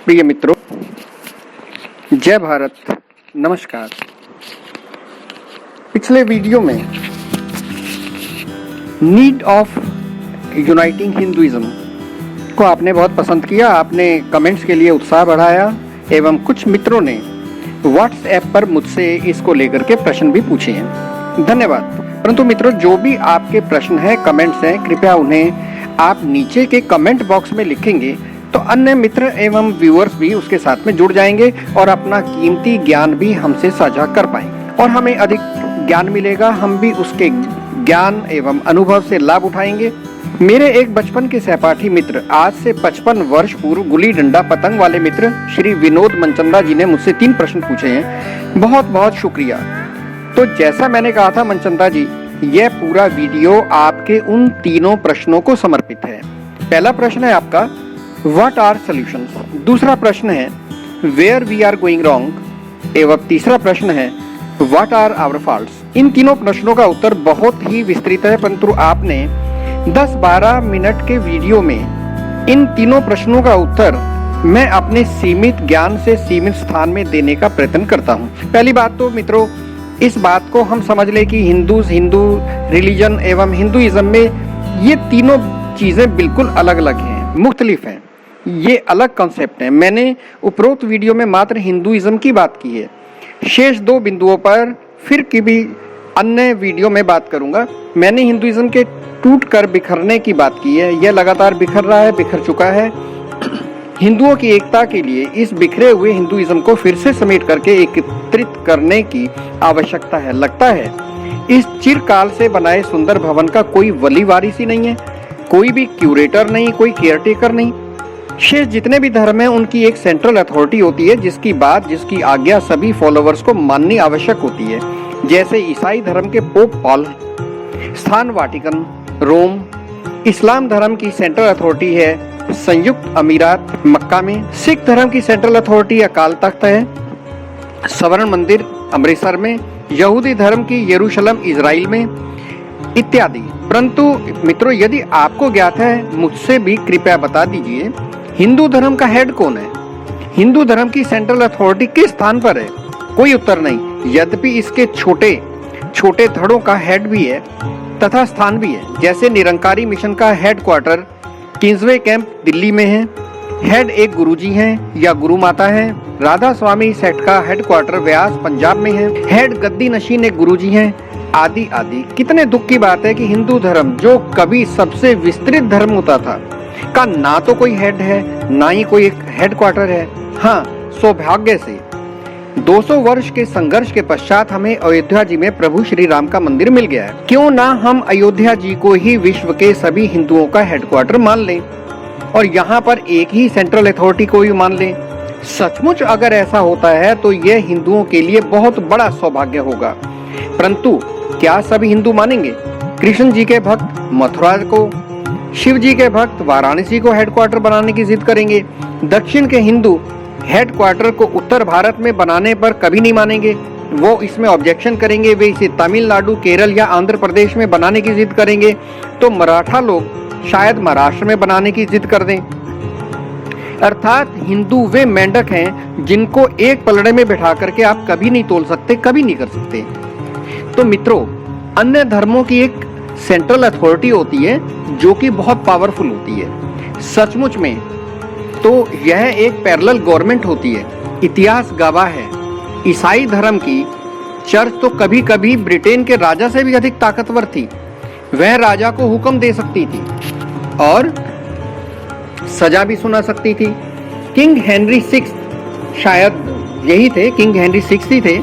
प्रिय मित्रों, जय भारत, नमस्कार। पिछले वीडियो में नीड ऑफ यूनाइटिंग हिंदुइज्म को आपने बहुत पसंद किया, आपने कमेंट्स के लिए उत्साह बढ़ाया एवं कुछ मित्रों ने व्हाट्सएप पर मुझसे इसको लेकर के प्रश्न भी पूछे हैं। धन्यवाद। परंतु मित्रों, जो भी आपके प्रश्न हैं, कमेंट्स हैं, कृपया उन्हें आप नीचे के कमेंट बॉक्स में लिखेंगे तो अन्य मित्र एवं व्यूअर्स भी उसके साथ में जुड़ जाएंगे और अपना कीमती ज्ञान भी हमसे साझा कर पाएंगे और हमें अधिक ज्ञान मिलेगा। हम भी उसके ज्ञान एवं अनुभव से लाभ उठाएंगे। मेरे एक बचपन के सहपाठी मित्र, आज से 55 वर्ष पूर्व गुल्ली डंडा पतंग वाले मित्र श्री विनोद मनचंदा जी ने मुझसे 3 प्रश्न पूछे हैं। बहुत बहुत शुक्रिया। तो जैसा मैंने कहा था मनचंदा जी, यह पूरा वीडियो आपके उन तीनों प्रश्नों को समर्पित है। पहला प्रश्न है आपका व्हाट आर सॉल्यूशंस, दूसरा प्रश्न है where we are going wrong एवं तीसरा प्रश्न है व्हाट आर आवर फॉल्ट्स। इन तीनों प्रश्नों का उत्तर बहुत ही विस्तृत है, परंतु आपने 10-12 मिनट के वीडियो में इन तीनों प्रश्नों का उत्तर मैं अपने सीमित ज्ञान से सीमित स्थान में देने का प्रयत्न करता हूं। पहली बात तो मित्रों, इस बात को हम समझ ले कि हिंदू रिलीजन एवं हिंदुइज्म में ये तीनों चीजें बिल्कुल अलग अलग हैं, मुख्तलिफ हैं। ये अलग कॉन्सेप्ट है। मैंने उपरोक्त वीडियो में मात्र हिंदुइज्म की बात की है। शेष 2 बिंदुओं पर फिर की भी अन्य वीडियो में बात करूंगा। मैंने हिंदुइज्म के टूट कर बिखरने की बात की है। यह लगातार बिखर रहा है, बिखर चुका है। हिंदुओं की एकता के लिए इस बिखरे हुए हिंदुइज्म को फिर से समेट करके एकत्रित करने की आवश्यकता है। लगता है इस चिरकाल से बनाए सुंदर भवन का कोई वली वारिस ही नहीं है, कोई भी क्यूरेटर नहीं, कोई केयरटेकर नहीं। शेष जितने भी धर्म हैं उनकी एक सेंट्रल अथॉरिटी होती है जिसकी बात, जिसकी आज्ञा सभी फॉलोवर्स को माननी आवश्यक होती है। जैसे ईसाई धर्म के पोप पॉल, स्थान वाटिकन, रोम। इस्लाम धर्म की सेंट्रल अथॉरिटी है संयुक्त अमीरात मक्का में। सिख धर्म की सेंट्रल अथॉरिटी अकाल तख्त है, स्वर्ण मंदिर अमृतसर में। यहूदी धर्म की यरूशलेम इजराइल में, इत्यादि। परंतु मित्रों, यदि आपको ज्ञात है मुझसे भी कृपया बता दीजिए, हिंदू धर्म का हेड कौन है? हिंदू धर्म की सेंट्रल अथॉरिटी किस स्थान पर है? कोई उत्तर नहीं। यद्यपि इसके छोटे छोटे धड़ों का हेड भी है तथा स्थान भी है। जैसे निरंकारी मिशन का head quarter Kingsway camp Delhi में है, हेड एक गुरुजी हैं या गुरु माता है। राधा स्वामी सेठ का हेड क्वार्टर व्यास पंजाब में है, हेड गद्दी नशीन एक गुरुजी हैं, आदि आदि। कितने दुख की बात है कि हिंदू धर्म, जो कभी सबसे विस्तृत धर्म होता था, का ना तो कोई हेड है, ना ही कोई एक हेड क्वार्टर है। हाँ, सौभाग्य से 200 वर्ष के संघर्ष के पश्चात हमें अयोध्या जी में प्रभु श्री राम का मंदिर मिल गया है। क्यों ना हम अयोध्या जी को ही विश्व के सभी हिंदुओं का हेडक्वार्टर मान लें और यहाँ पर एक ही सेंट्रल अथॉरिटी को ही मान लें। सचमुच अगर ऐसा होता है तो यह हिंदुओं के लिए बहुत बड़ा सौभाग्य होगा। परंतु क्या सभी हिंदू मानेंगे? कृष्ण जी के भक्त मथुरा को, शिव जी के भक्त वाराणसी को हेडक्वार्टर बनाने की जिद करेंगे। दक्षिण के हिंदू हेडक्वार्टर को उत्तर भारत में बनाने पर कभी नहीं मानेंगे, वो इसमें ऑब्जेक्शन करेंगे। वे इसे तमिलनाडु, केरल या आंध्र प्रदेश में बनाने की जिद करेंगे, तो मराठा लोग शायद महाराष्ट्र में बनाने की जिद कर दें। अर्थात हिंदू वे मेंढक हैं जिनको एक पलड़े में बिठा करके आप कभी नहीं तोल सकते, कभी नहीं कर सकते। तो मित्रों, अन्य धर्मों की एक सेंट्रल अथॉरिटी होती है जो कि बहुत पावरफुल होती है। सचमुच में तो यह एक पैरेलल गवर्नमेंट होती है। इतिहास गवाह है, ईसाई धर्म की चर्च तो कभी कभी ब्रिटेन के राजा से भी अधिक ताकतवर थी। वह राजा को हुक्म दे सकती थी और सजा भी सुना सकती थी। किंग हेनरी 6 शायद यही थे, किंग हेनरी 6 ही थे।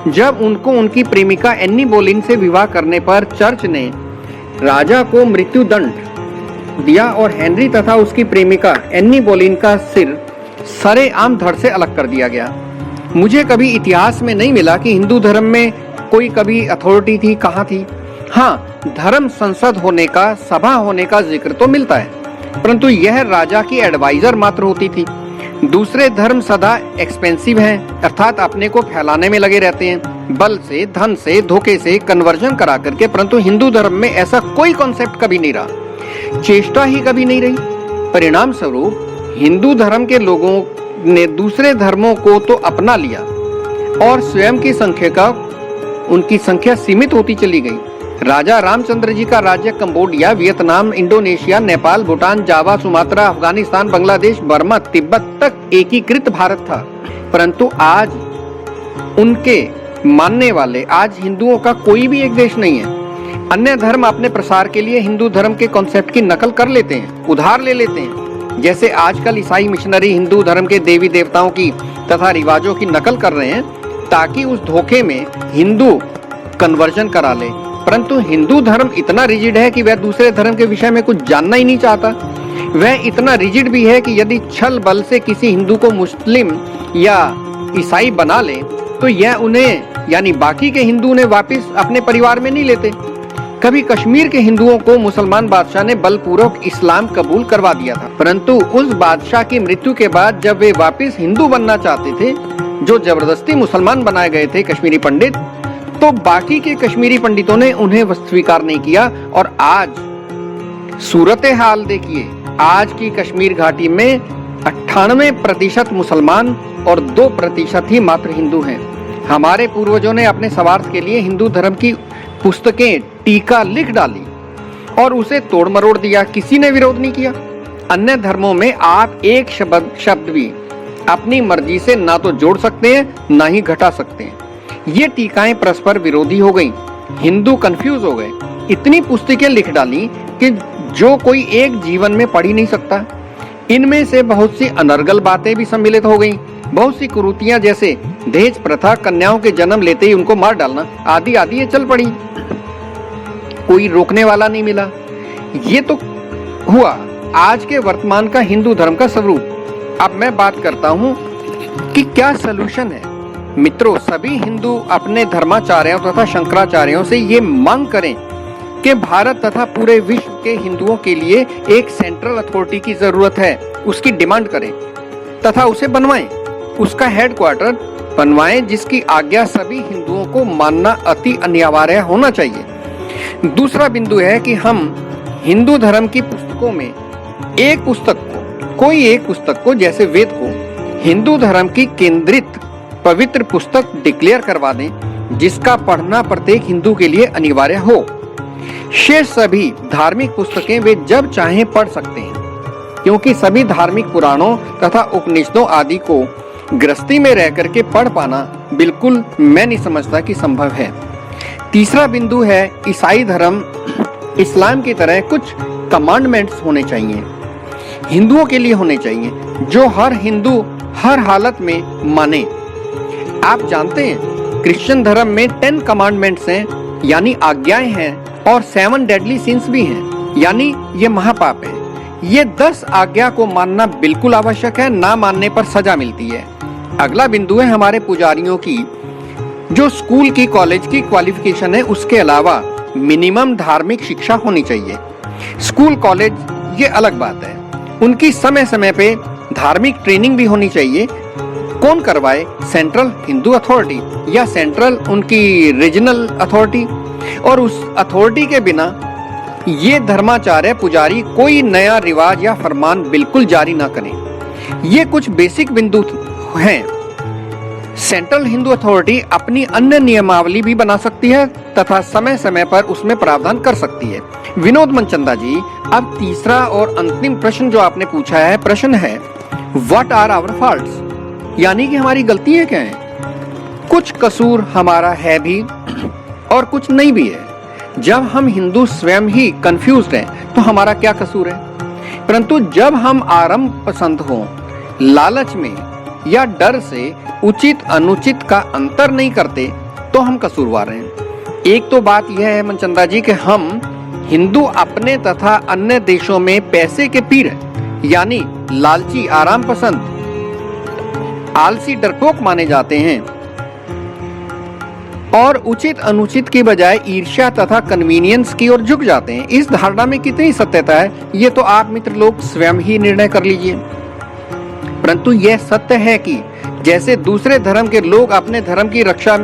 जब उनको उनकी प्रेमिका एनी बोलिन से विवाह करने पर चर्च ने राजा को मृत्यु दंड दिया और हेनरी तथा उसकी प्रेमिका एनी बोलिन का सिर सरेआम धड़ से अलग कर दिया गया। मुझे कभी इतिहास में नहीं मिला कि हिंदू धर्म में कोई कभी अथॉरिटी थी, कहाँ थी। हाँ, धर्म संसद होने का, सभा होने का जिक्र तो मिलता है, परंतु यह राजा की एडवाइजर मात्र होती थी। दूसरे धर्म सदा एक्सपेंसिव हैं, अर्थात अपने को फैलाने में लगे रहते हैं, बल से, धन से, धोखे से कन्वर्जन करा करके। परंतु हिंदू धर्म में ऐसा कोई कॉन्सेप्ट कभी नहीं रहा, चेष्टा ही कभी नहीं रही। परिणाम स्वरूप हिंदू धर्म के लोगों ने दूसरे धर्मों को तो अपना लिया और स्वयं की उनकी संख्या सीमित होती चली गई। राजा रामचंद्र जी का राज्य Cambodia, Vietnam, Indonesia, Nepal, Bhutan, Java, Sumatra, Afghanistan, Bangladesh, Burma, Tibet तक एकीकृत भारत था। परंतु आज उनके मानने वाले, आज हिंदुओं का कोई भी एक देश नहीं है। अन्य धर्म अपने प्रसार के लिए हिंदू धर्म के कॉन्सेप्ट की नकल कर लेते हैं, उधार ले लेते हैं। जैसे आजकल ईसाई मिशनरी हिंदू धर्म के देवी देवताओं की तथा रिवाजों की नकल कर रहे हैं ताकि उस धोखे में हिंदू कन्वर्जन करा ले। परंतु हिंदू धर्म इतना रिजिड है कि वह दूसरे धर्म के विषय में कुछ जानना ही नहीं चाहता। वह इतना रिजिड भी है कि यदि छल बल से किसी हिंदू को मुस्लिम या ईसाई बना ले तो यह उन्हें यानी बाकी के हिंदू ने वापस अपने परिवार में नहीं लेते। कभी कश्मीर के हिंदुओं को मुसलमान बादशाह ने बलपूर्वक इस्लाम कबूल करवा दिया था, परंतु उस बादशाह की मृत्यु के बाद जब वे वापस हिंदू बनना चाहते थे, जो जबरदस्ती मुसलमान बनाए गए थे कश्मीरी पंडित, तो बाकी के कश्मीरी पंडितों ने उन्हें स्वीकार नहीं किया। और आज सूरत हाल देखिए, आज की कश्मीर घाटी में 98% मुसलमान और 2% ही मात्र हिंदू हैं। हमारे पूर्वजों ने अपने स्वार्थ के लिए हिंदू धर्म की पुस्तकें टीका लिख डाली और उसे तोड़ मरोड़ दिया, किसी ने विरोध नहीं किया। अन्य धर्मों में आप एक शब्द भी अपनी मर्जी से ना तो जोड़ सकते हैं ना ही घटा सकते हैं। ये टीकाएं परस्पर विरोधी हो गई, हिंदू कंफ्यूज हो गए, इतनी पुस्तकें लिख डाली कि जो कोई एक जीवन में पढ़ ही नहीं सकता। इनमें से बहुत सी अनर्गल बातें भी सम्मिलित हो गई, बहुत सी कुरीतियां जैसे दहेज प्रथा, कन्याओं के जन्म लेते ही उनको मार डालना आदि आदि ये चल पड़ी, कोई रोकने वाला नहीं मिला। ये तो हुआ आज के वर्तमान का हिंदू धर्म का स्वरूप। अब मैं बात करता हूँ कि क्या सलूशन है। मित्रों, सभी हिंदू अपने धर्माचार्यों तथा शंकराचार्यों से ये मांग करें कि भारत तथा पूरे विश्व के हिंदुओं के लिए एक सेंट्रल अथॉरिटी की जरूरत है, उसकी डिमांड करें तथा उसे बनवाएं, उसका हेडक्वार्टर बनवाएं जिसकी आज्ञा सभी हिंदुओं को मानना अति अनिवार्य होना चाहिए। दूसरा बिंदु है कि हम हिंदू धर्म की पुस्तकों में कोई एक पुस्तक को जैसे वेद को हिंदू धर्म की केंद्रित पवित्र पुस्तक डिक्लेयर करवा दें जिसका पढ़ना प्रत्येक हिंदू के लिए अनिवार्य हो। शेष सभी धार्मिक पुस्तकें वे जब चाहें पढ़ सकते हैं, क्योंकि सभी धार्मिक पुराणों तथा उपनिषदों आदि को गृहस्थी में रह करके पढ़ पाना बिल्कुल मैं नहीं समझता कि संभव है। तीसरा बिंदु है ईसाई धर्म, इस्लाम की तरह कुछ कमांडमेंट्स होने चाहिए, हिंदुओं के लिए होने चाहिए, जो हर हिंदू हर हालत में माने। आप जानते हैं क्रिश्चियन धर्म में 10 कमांडमेंट्स हैं यानी आज्ञाएं हैं, और 7 डेडली सिंस भी हैं यानी ये महापाप है। ये 10 आज्ञा को मानना बिल्कुल आवश्यक है, ना मानने पर सजा मिलती है। अगला बिंदु है हमारे पुजारियों की जो स्कूल की कॉलेज की क्वालिफिकेशन है, उसके अलावा मिनिमम धार्मिक शिक्षा होनी चाहिए। स्कूल कॉलेज ये अलग बात है, उनकी समय समय पे धार्मिक ट्रेनिंग भी होनी चाहिए। कौन करवाए? सेंट्रल हिंदू अथॉरिटी या सेंट्रल उनकी रीजनल अथॉरिटी। और उस अथॉरिटी के बिना ये धर्माचार्य पुजारी कोई नया रिवाज या फरमान बिल्कुल जारी ना करें। ये कुछ बेसिक बिंदु हैं। सेंट्रल हिंदू अथॉरिटी अपनी अन्य नियमावली भी बना सकती है तथा समय समय पर उसमें प्रावधान कर सकती है। विनोद मनचंदा जी, अब तीसरा और अंतिम प्रश्न जो आपने पूछा है, प्रश्न है व्हाट आर आवर फॉल्ट्स, यानी कि हमारी गलतियां क्या हैं। कुछ कसूर हमारा है भी और कुछ नहीं भी है। जब हम हिंदू स्वयं ही कंफ्यूज्ड हैं तो हमारा क्या कसूर है। परंतु जब हम आरंभ पसंद हों, लालच में या डर से उचित अनुचित का अंतर नहीं करते तो हम कसूरवार हैं। एक तो बात यह है मनचंदा जी कि हम हिंदू अपने तथा अन्य देशों में पैसे के पीर यानी लालची, आराम पसंद, आलसी, डरपोक माने जाते हैं और उचित अनुचित की बजाय ईर्ष्या तथा कन्वीनियंस की ओर झुक जाते हैं। इस धारणा में कितनी सत्यता है ये तो आप मित्र लोग स्वयं ही निर्णय कर लीजिए। परंतु यह सत्य है कि जैसे दूसरे धर्म के लोग अपने धर्म की रक्षा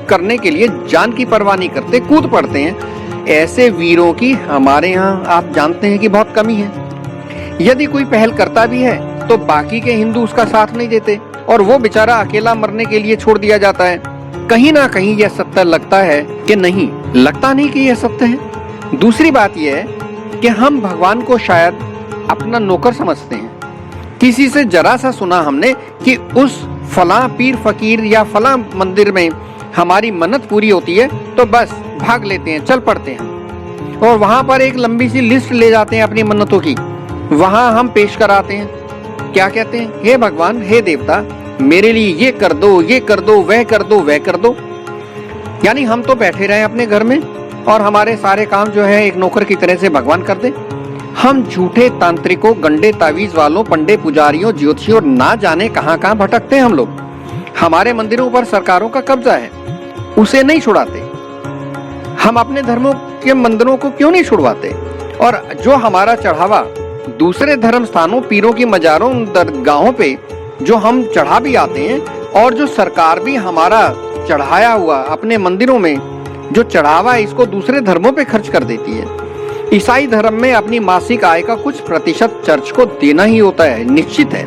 करने के लिए जान की परवाह नहीं करते, कूद पड़ते हैं, ऐसे वीरों की हमारे यहाँ आप जानते हैं कि बहुत कमी है। यदि कोई पहल करता भी है तो बाकी के हिंदू उसका साथ नहीं देते और वो बेचारा अकेला मरने के लिए छोड़ दिया जाता है। कहीं ना कहीं यह सत्य लगता है कि नहीं, लगता नहीं कि यह सत्य है। दूसरी बात यह है कि हम भगवान को शायद अपना नौकर समझते हैं। किसी से जरा सा सुना हमने कि उस फलां पीर फकीर या फलां मंदिर में हमारी मन्नत पूरी होती है, तो बस भाग लेते हैं, चल पड़ते हैं और वहां पर एक लंबी सी लिस्ट ले जाते हैं अपनी मन्नतों की, वहां हम पेश कराते हैं। क्या कहते हैं? हे भगवान, हे देवता, मेरे लिए ये कर दो, ये कर दो, वह कर दो, वह कर दो। यानी हम तो बैठे रहे अपने घर में और हमारे सारे काम जो है एक नौकर की तरह से भगवान कर दे। हम झूठे तांत्रिकों, गंडे तावीज वालों, पंडे पुजारियों, ज्योतिषियों ना जाने कहां कहां भटकते हैं हम लोग। हमारे मंदिरों पर सरकारों का कब्जा है, उसे नहीं छुड़ाते। हम अपने धर्मों के मंदिरों को क्यों नहीं छुड़वाते? और जो हमारा चढ़ावा दूसरे धर्म स्थानों, पीरों की मजारों, दरगाहों पे जो हम चढ़ा भी आते हैं और जो सरकार भी हमारा चढ़ाया हुआ अपने मंदिरों में जो चढ़ावा है इसको दूसरे धर्मों पे खर्च कर देती है। ईसाई धर्म में अपनी मासिक आय का कुछ प्रतिशत चर्च को देना ही होता है, निश्चित है।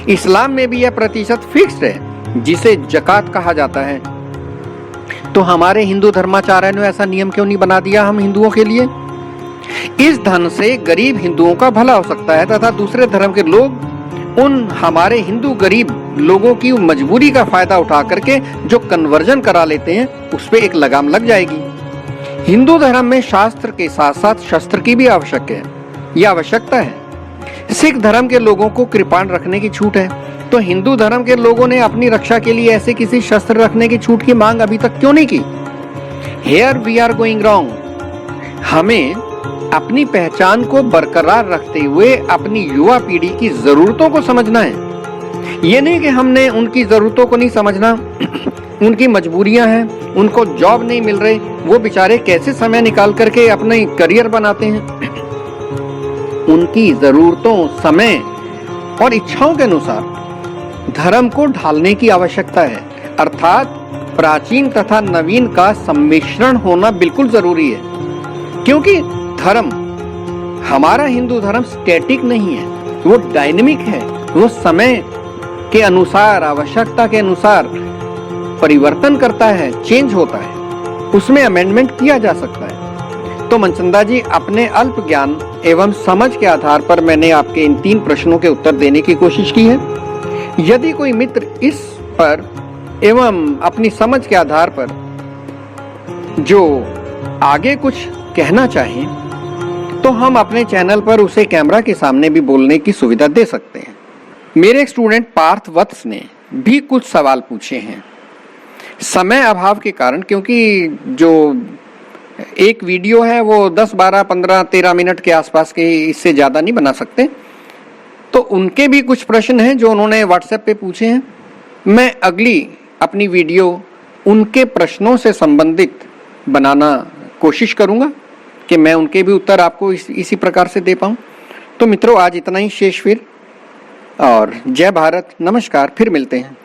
इस्लाम में भी यह प्रतिशत फिक्स्ड है, जिसे जकात कहा जाता है। तो हमारे हिंदू धर्माचार्य ने ऐसा नियम क्यों नहीं बना दिया हम हिंदुओं के लिए? इस धन से गरीब हिंदुओं का भला हो सकता है तथा दूसरे धर्म के लोग उन हमारे हिंदू गरीब लोगों की मजबूरी का फायदा उठा करके जो कन्वर्जन करा लेते हैं उस पे एक लगाम लग जाएगी। हिंदू धर्म में शास्त्र के साथ साथ शस्त्र की भी आवश्यकता है। सिख धर्म के लोगों को कृपाण रखने की छूट है, तो हिंदू धर्म के लोगों ने अपनी रक्षा के लिए ऐसे किसी शस्त्र रखने की छूट की मांग अभी तक क्यों नहीं की? Here we are going wrong। हमें अपनी पहचान को बरकरार रखते हुए अपनी युवा पीढ़ी की जरूरतों को समझना है। ये नहीं कि हमने उनकी जरूरतों को नहीं समझना, उनकी मजबूरियां हैं, उनको जॉब नहीं मिल रहे, वो बेचारे कैसे समय निकाल करके अपने करियर बनाते हैं। उनकी जरूरतों, समय और इच्छाओं के अनुसार धर्म को ढालने की आवश्यकता है, अर्थात प्राचीन तथा नवीन का सम्मिश्रण होना बिल्कुल जरूरी है। क्योंकि धर्म, हमारा हिंदू धर्म स्टैटिक नहीं है, वो डायनेमिक है। वो समय के अनुसार, आवश्यकता के अनुसार परिवर्तन करता है, चेंज होता है, उसमें अमेंडमेंट किया जा सकता है। तो मनचंदा जी, अपने अल्प ज्ञान एवं समझ के आधार पर मैंने आपके इन 3 प्रश्नों के उत्तर देने की कोशिश की है। यदि कोई मित्र इस पर एवं अपनी समझ के आधार पर जो आगे कुछ कहना चाहें तो हम अपने चैनल पर उसे कैमरा के सामने भी बोलने की सुविधा दे सकते हैं। मेरे एक स्टूडेंट पार्थ वत्स ने भी कुछ सवाल पूछे हैं। समय अभाव के कारण, क्योंकि जो एक वीडियो है वो 10, 12, 15, 13 मिनट के आसपास के, इससे ज़्यादा नहीं बना सकते, तो उनके भी कुछ प्रश्न हैं जो उन्होंने व्हाट्सएप पे पूछे हैं। मैं अगली अपनी वीडियो उनके प्रश्नों से संबंधित बनाना कोशिश करूंगा कि मैं उनके भी उत्तर आपको इसी प्रकार से दे पाऊं। तो मित्रों, आज इतना ही शेष फिर, और जय भारत, नमस्कार, फिर मिलते हैं।